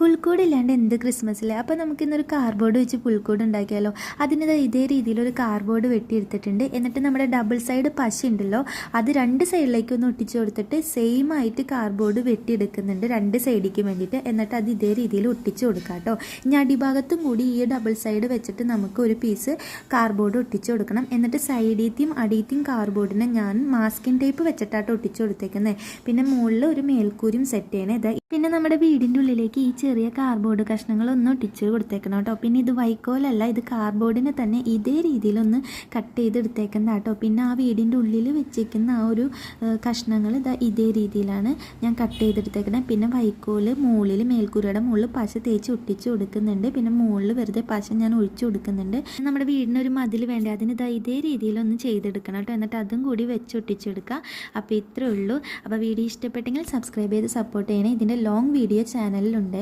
പുൽക്കൂട് ഇല്ലാണ്ട് എന്ത് ക്രിസ്മസിൽ. അപ്പോൾ നമുക്കിന്നൊരു കാർഡ്ബോർഡ് വെച്ച് പുൽക്കൂട് ഉണ്ടാക്കിയാലോ. അതിന് ഇതേ രീതിയിലൊരു കാർഡ്ബോർഡ് വെട്ടിയെടുത്തിട്ടുണ്ട്. എന്നിട്ട് നമ്മുടെ ഡബിൾ സൈഡ് പശ ഉണ്ടല്ലോ, അത് രണ്ട് സൈഡിലേക്കൊന്ന് ഒട്ടിച്ച് കൊടുത്തിട്ട് സെയിം ആയിട്ട് കാർഡ്ബോർഡ് വെട്ടിയെടുക്കുന്നുണ്ട് രണ്ട് സൈഡിലേക്ക് വേണ്ടിയിട്ട്. എന്നിട്ട് അത് ഇതേ രീതിയിൽ ഒട്ടിച്ച് കൊടുക്കാം കേട്ടോ. ഇനി അടിഭാഗത്തും കൂടി ഈ ഡബിൾ സൈഡ് വെച്ചിട്ട് നമുക്ക് ഒരു പീസ് കാർഡ്ബോർഡ് ഒട്ടിച്ച് കൊടുക്കണം. എന്നിട്ട് സൈഡീത്തെയും അടിയത്തെയും കാർഡ്ബോർഡിനെ ഞാൻ മാസ്കിൻ ടേപ്പ് വെച്ചിട്ടാട്ടോ ഒട്ടിച്ച് കൊടുത്തേക്കുന്നത്. പിന്നെ മുകളിൽ ഒരു മേൽക്കൂരിയും സെറ്റ് ചെയ്യണേ. പിന്നെ നമ്മുടെ വീടിൻ്റെ ഉള്ളിലേക്ക് ഈ ചെറിയ കാർഡ്ബോർഡ് കഷ്ണങ്ങളൊന്നും ഒട്ടിച്ച് കൊടുത്തേക്കണം കേട്ടോ. പിന്നെ ഇത് വൈക്കോലല്ല, ഇത് കാർഡ്ബോർഡിനെ തന്നെ ഇതേ രീതിയിലൊന്ന് കട്ട് ചെയ്തെടുത്തേക്കുന്ന കേട്ടോ. പിന്നെ ആ വീടിൻ്റെ ഉള്ളിൽ വെച്ചേക്കുന്ന ആ ഒരു കഷ്ണങ്ങൾ ഇതേ രീതിയിലാണ് ഞാൻ കട്ട് ചെയ്തെടുത്തേക്കുന്നത്. പിന്നെ വൈക്കോല് മുകളിൽ മേൽക്കൂരയുടെ മുകളിൽ പശ തേച്ച് ഒട്ടിച്ച് കൊടുക്കുന്നുണ്ട്. പിന്നെ മുകളിൽ വെറുതെ പശ ഞാൻ ഒഴിച്ചു കൊടുക്കുന്നുണ്ട്. നമ്മുടെ വീടിനൊരു മതിൽ വേണ്ടേ, അതിന് ഇതേ രീതിയിലൊന്ന് ചെയ്തെടുക്കണം കേട്ടോ. എന്നിട്ട് അതും കൂടി വെച്ച് ഒട്ടിച്ചെടുക്കുക. അപ്പോൾ ഇത്രയേ ഉള്ളൂ. അപ്പോൾ വീഡിയോ ഇഷ്ടപ്പെട്ടെങ്കിൽ സബ്സ്ക്രൈബ് ചെയ്ത് സപ്പോർട്ട് ചെയ്യണേ. ഇതിൻ്റെ ലോങ് വീഡിയോ ചാനലിലുണ്ട്.